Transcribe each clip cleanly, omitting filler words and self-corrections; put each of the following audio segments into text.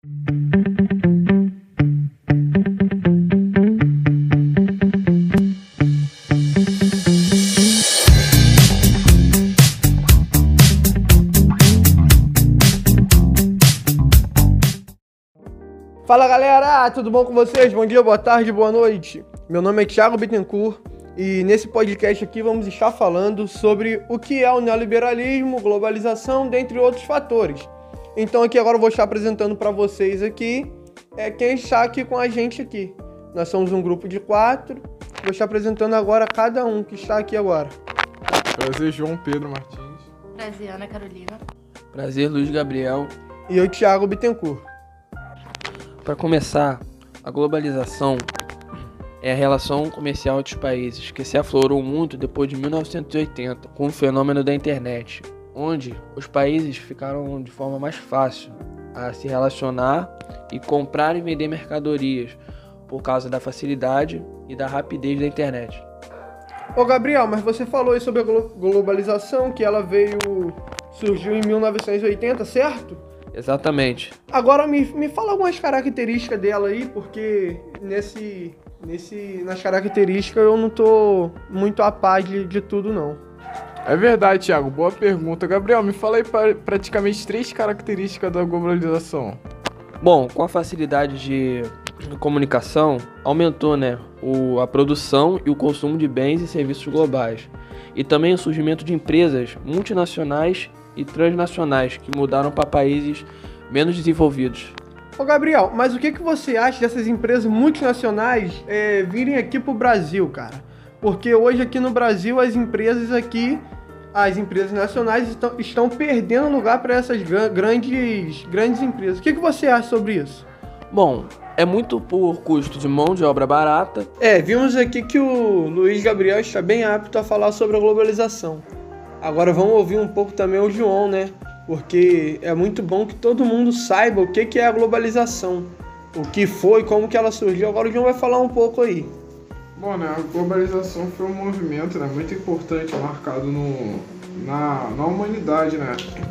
Fala galera, tudo bom com vocês? Bom dia, boa tarde, boa noite. Meu nome é Thiago Bittencourt e nesse podcast aqui vamos estar falando sobre o que é o neoliberalismo, globalização, dentre outros fatores. Então aqui agora eu vou estar apresentando para vocês aqui quem está aqui com a gente aqui. Nós somos um grupo de 4, vou estar apresentando agora cada um que está aqui agora. Prazer, João Pedro Martins. Prazer, Ana Carolina. Prazer, Luiz Gabriel. E eu, Thiago Bittencourt. Para começar, a globalização é a relação comercial entre os países que se aflorou muito depois de 1980, com o fenômeno da internet, onde os países ficaram de forma mais fácil a se relacionar e comprar e vender mercadorias por causa da facilidade e da rapidez da internet. Ô Gabriel, mas você falou aí sobre a globalização, que ela surgiu em 1980, certo? Exatamente. Agora me fala algumas características dela aí, porque nas características eu não tô muito a par de tudo não. É verdade, Thiago. Boa pergunta. Gabriel, me fala aí praticamente 3 características da globalização. Bom, com a facilidade de comunicação, aumentou, a produção e o consumo de bens e serviços globais. E também o surgimento de empresas multinacionais e transnacionais que mudaram para países menos desenvolvidos. Ô Gabriel, mas o que você acha dessas empresas multinacionais virem aqui pro Brasil, cara? Porque hoje aqui no Brasil as empresas nacionais estão perdendo lugar para essas grandes empresas. O que você acha sobre isso? Bom, é muito por custo de mão de obra barata. Vimos aqui que o Luiz Gabriel está bem apto a falar sobre a globalização. Agora vamos ouvir um pouco também o João, Porque é muito bom que todo mundo saiba o que é a globalização, o que foi, como que ela surgiu. Agora o João vai falar um pouco aí. Bom, a globalização foi um movimento muito importante, marcado na humanidade,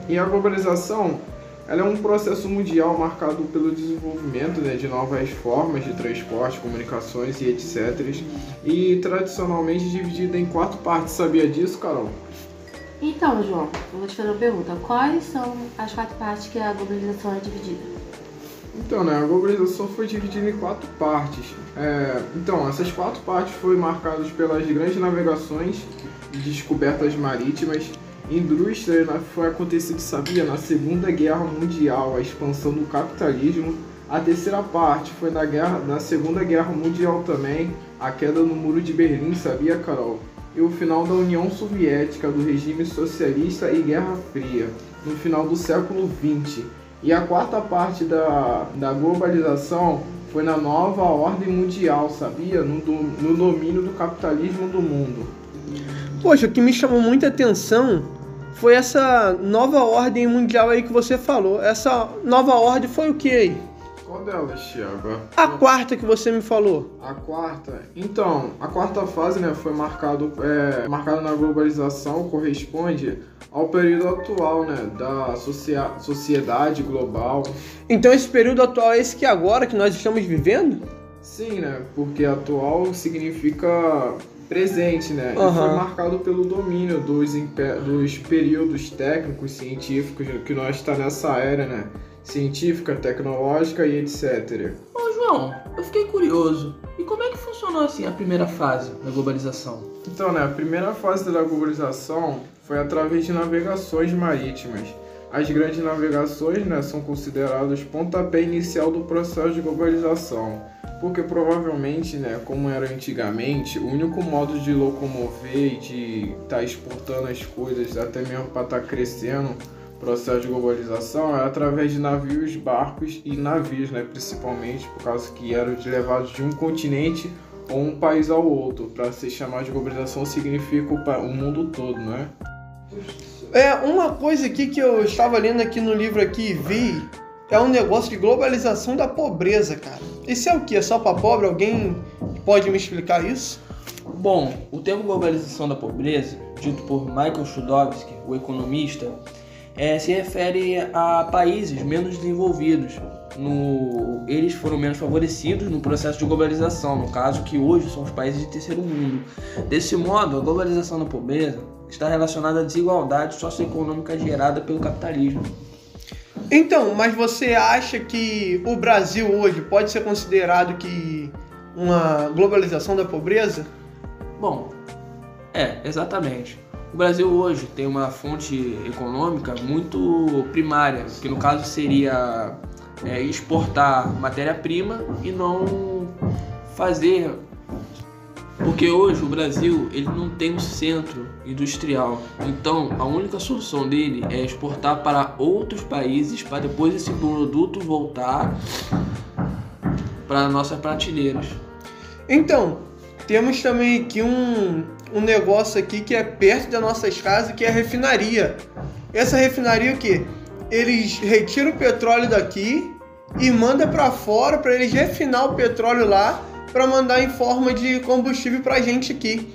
E a globalização, ela é um processo mundial marcado pelo desenvolvimento de novas formas de transporte, comunicações e etc. E tradicionalmente dividida em 4 partes. Sabia disso, Carol? Então, João, eu vou te fazer uma pergunta. Quais são as 4 partes que a globalização é dividida? Então, a globalização foi dividida em 4 partes. Essas 4 partes foram marcadas pelas grandes navegações e descobertas marítimas. Indústria foi acontecido, sabia, na Segunda Guerra Mundial, a expansão do capitalismo. A terceira parte foi na Segunda Guerra Mundial também, a queda no Muro de Berlim, sabia, Carol? E o final da União Soviética, do regime socialista e Guerra Fria, no final do século XX. E a 4ª parte da globalização foi na nova ordem mundial, sabia? No domínio do capitalismo do mundo. Poxa, o que me chamou muita atenção foi essa nova ordem mundial aí que você falou. Essa nova ordem foi o que aí? Qual delas, Thiago? A 4ª que você me falou. A 4ª? Então, a 4ª fase, foi marcado na globalização, corresponde ao período atual, da sociedade global. Então esse período atual é esse que agora que nós estamos vivendo? Sim, porque atual significa presente, E foi marcado pelo domínio dos períodos técnicos, científicos, que nós está nessa era, científica, tecnológica e etc. Ô João, eu fiquei curioso. E como é que funcionou assim a primeira fase da globalização? Então, a primeira fase da globalização foi através de navegações marítimas. As grandes navegações, são consideradas pontapé inicial do processo de globalização, porque provavelmente, como era antigamente, o único modo de locomover e de estar exportando as coisas, até mesmo para estar crescendo, processo de globalização é através de navios, barcos e navios, principalmente por causa que eram levados de um continente ou um país ao outro. Para ser chamado de globalização significa o mundo todo, Uma coisa aqui que eu estava lendo aqui no livro aqui e vi é um negócio de globalização da pobreza, cara. Isso é o que? É só para pobre? Alguém pode me explicar isso? Bom, o termo globalização da pobreza, dito por Michael Schodowski, o economista, se refere a países menos desenvolvidos, eles foram menos favorecidos no processo de globalização, no caso que hoje são os países de terceiro mundo. Desse modo, a globalização da pobreza está relacionada à desigualdade socioeconômica gerada pelo capitalismo. Então, mas você acha que o Brasil hoje pode ser considerado que uma globalização da pobreza? Bom, exatamente. O Brasil hoje tem uma fonte econômica muito primária, que no caso seria exportar matéria-prima e não fazer... Porque hoje o Brasil ele não tem um centro industrial, então a única solução dele é exportar para outros países para depois esse produto voltar para nossas prateleiras. Então, temos também aqui um negócio aqui que é perto das nossas casas, que é a refinaria. Essa refinaria o quê? Eles retiram o petróleo daqui e mandam para fora para eles refinar o petróleo lá para mandar em forma de combustível para a gente aqui.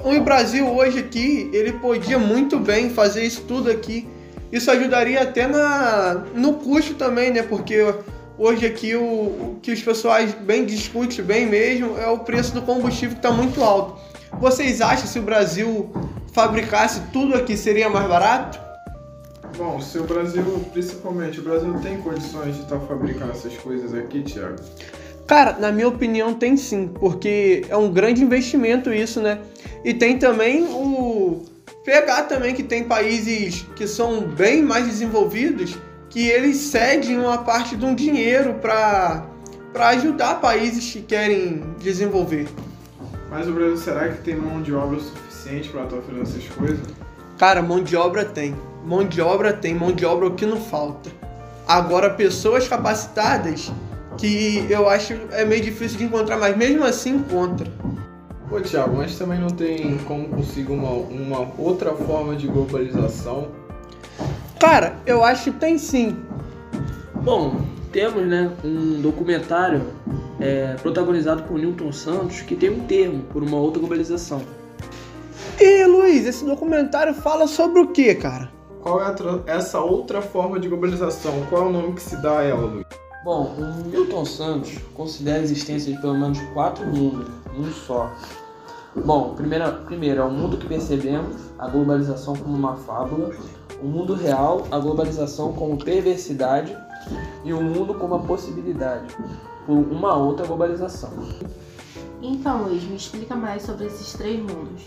O Brasil hoje aqui, ele podia muito bem fazer isso tudo aqui. Isso ajudaria até no custo também, né? Porque hoje aqui o que os pessoais bem discutem bem mesmo é o preço do combustível que está muito alto. Vocês acham que se o Brasil fabricasse tudo aqui seria mais barato? Bom, se o Brasil, principalmente, o Brasil tem condições de estar fabricando essas coisas aqui, Thiago? Cara, na minha opinião tem sim, porque é um grande investimento isso, né? E tem também pegar também que tem países que são bem mais desenvolvidos, que eles cedem uma parte de um dinheiro para ajudar países que querem desenvolver. Mas o Brasil, será que tem mão de obra suficiente para estar fazendo essas coisas? Cara, mão de obra tem, mão de obra é o que não falta. Agora, pessoas capacitadas, que eu acho é meio difícil de encontrar, mas mesmo assim encontra. Pô, Thiago, mas também não tem como conseguir uma outra forma de globalização? Cara, eu acho que tem sim. Bom, temos um documentário protagonizado por Newton Santos que tem um termo por uma outra globalização. E Luiz, esse documentário fala sobre o que, cara? Qual é essa outra forma de globalização? Qual é o nome que se dá a ela, Luiz? Bom, o Newton Santos considera a existência de pelo menos 4 mundos, um só. Bom, primeiro é o mundo que percebemos, a globalização como uma fábula, o mundo real, a globalização como perversidade e o mundo como a possibilidade por uma outra globalização. Então, Luiz, me explica mais sobre esses 3 mundos.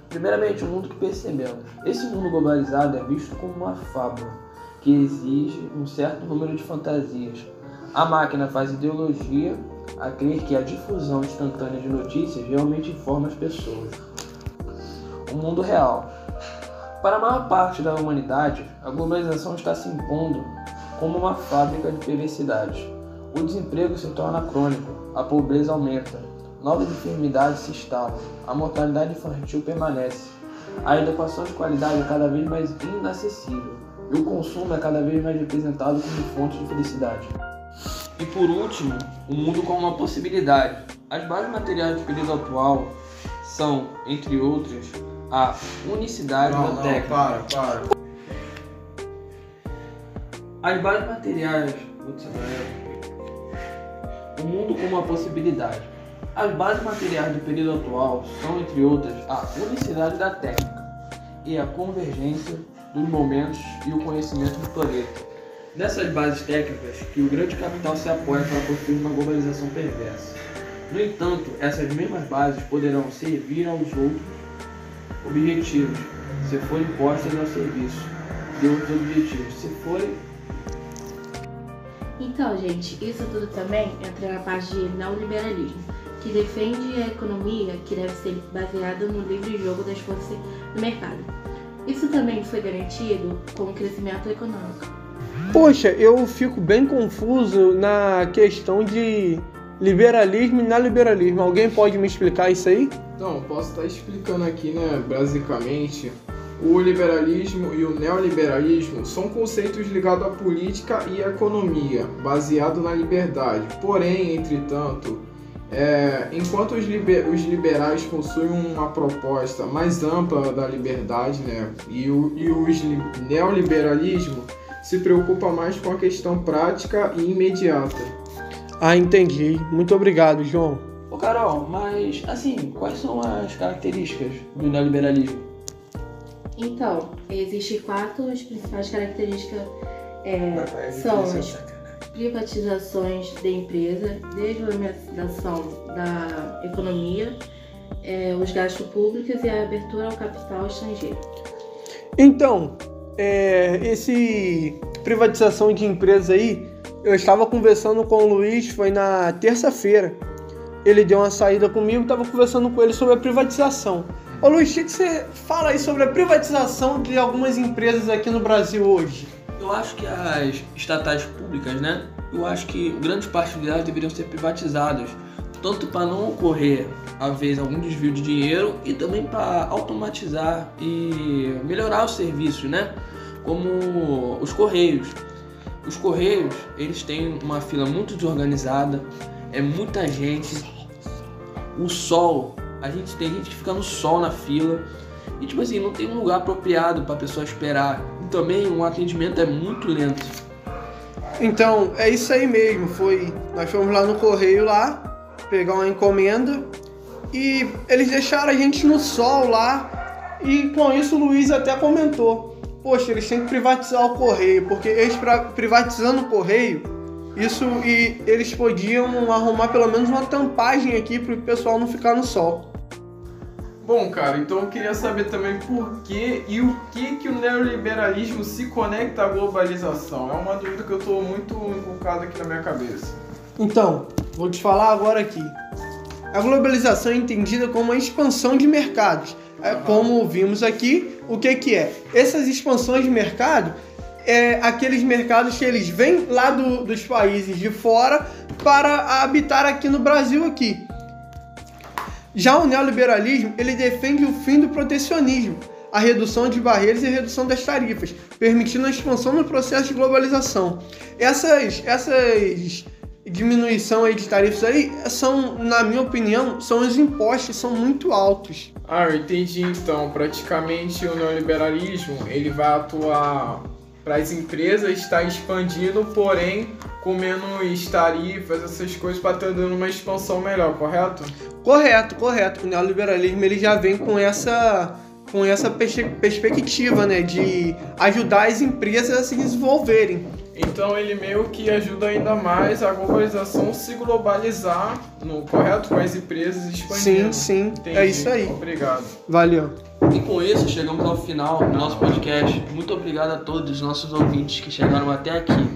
Primeiramente, o mundo que percebemos. Esse mundo globalizado é visto como uma fábula, que exige um certo número de fantasias. A máquina faz ideologia a crer que a difusão instantânea de notícias realmente informa as pessoas. O mundo real. Para a maior parte da humanidade, a globalização está se impondo como uma fábrica de perversidades. O desemprego se torna crônico, a pobreza aumenta, novas enfermidades se instalam, a mortalidade infantil permanece, a educação de qualidade é cada vez mais inacessível e o consumo é cada vez mais representado como fonte de felicidade. E por último, o mundo como uma possibilidade. As bases materiais do período atual são, entre outras, a unicidade da técnica. Para. As bases materiais... O mundo como uma possibilidade. As bases materiais do período atual são, entre outras, a unicidade da técnica e a convergência dos momentos e o conhecimento do planeta. Nessas bases técnicas que o grande capital se apoia para construir uma globalização perversa. No entanto, essas mesmas bases poderão servir aos outros objetivos, se forem postas ao serviço de outros objetivos, se forem... Então, gente, isso tudo também entra na parte de neoliberalismo, que defende a economia que deve ser baseada no livre jogo das forças do mercado. Isso também foi garantido com o crescimento econômico. Poxa, eu fico bem confuso na questão de liberalismo e neoliberalismo. Alguém pode me explicar isso aí? Então, posso estar explicando aqui, né, basicamente. O liberalismo e o neoliberalismo são conceitos ligados à política e à economia, baseado na liberdade. Porém, entretanto, enquanto os liberais possuem uma proposta mais ampla da liberdade, né, e o neoliberalismo se preocupa mais com a questão prática e imediata. Ah, entendi. Muito obrigado, João. Ô Carol, mas assim, quais são as características do neoliberalismo? Então, existem 4 as principais características. São as privatizações de empresa, desvalorização da economia, os gastos públicos e a abertura ao capital estrangeiro. Então, esse privatização de empresa aí, eu estava conversando com o Luiz, foi na terça-feira. Ele deu uma saída comigo, estava conversando com ele sobre a privatização. Ô Luiz, o que você fala aí sobre a privatização de algumas empresas aqui no Brasil hoje? Eu acho que as estatais públicas, né? Eu acho que grande parte delas deveriam ser privatizadas, tanto para não ocorrer, às vezes, algum desvio de dinheiro e também para automatizar e melhorar os serviços, né? Como os Correios. Os Correios, eles têm uma fila muito desorganizada, é muita gente, o sol, tem gente que fica no sol na fila e tipo assim, não tem um lugar apropriado para a pessoa esperar e também o atendimento é muito lento. Então, é isso aí mesmo, nós fomos lá no Correio lá, pegar uma encomenda e eles deixaram a gente no sol lá e com isso o Luiz até comentou, poxa, eles têm que privatizar o Correio, porque eles privatizando o Correio, e eles podiam arrumar pelo menos uma tampagem aqui para o pessoal não ficar no sol. Bom, cara, então eu queria saber também por que e o que o neoliberalismo se conecta à globalização. É uma dúvida que eu estou muito inculcado aqui na minha cabeça. Então, vou te falar agora aqui. A globalização é entendida como uma expansão de mercados. Como vimos aqui, o que é? Essas expansões de mercado aqueles mercados que eles vêm lá dos países de fora para habitar aqui no Brasil aqui. Já o neoliberalismo, ele defende o fim do protecionismo, a redução de barreiras e a redução das tarifas, permitindo a expansão no processo de globalização. Essas diminuição aí de tarifas aí são, na minha opinião, são os impostos, são muito altos. Ah, eu entendi então. Praticamente o neoliberalismo, ele vai atuar para as empresas estar expandindo, porém com menos tarifas, essas coisas, para estar dando uma expansão melhor, correto? Correto. O neoliberalismo ele já vem com essa perspectiva, né, de ajudar as empresas a se desenvolverem. Então ele meio que ajuda ainda mais a globalização se globalizar, correto? Com as empresas expandindo. Sim, entendi. É isso aí. Obrigado. Valeu. E com isso chegamos ao final do nosso podcast. Muito obrigado a todos os nossos ouvintes que chegaram até aqui.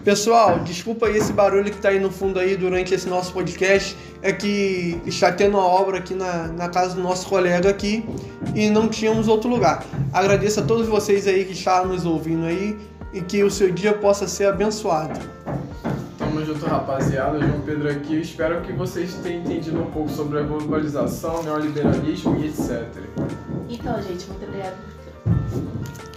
Pessoal, desculpa aí esse barulho que tá aí no fundo aí durante esse nosso podcast. É que está tendo uma obra aqui na casa do nosso colega aqui e não tínhamos outro lugar. Agradeço a todos vocês aí que estavam nos ouvindo aí e que o seu dia possa ser abençoado. Tamo junto, rapaziada. João Pedro aqui. Eu espero que vocês tenham entendido um pouco sobre a globalização, neoliberalismo e etc. Então, gente, muito obrigada por tudo.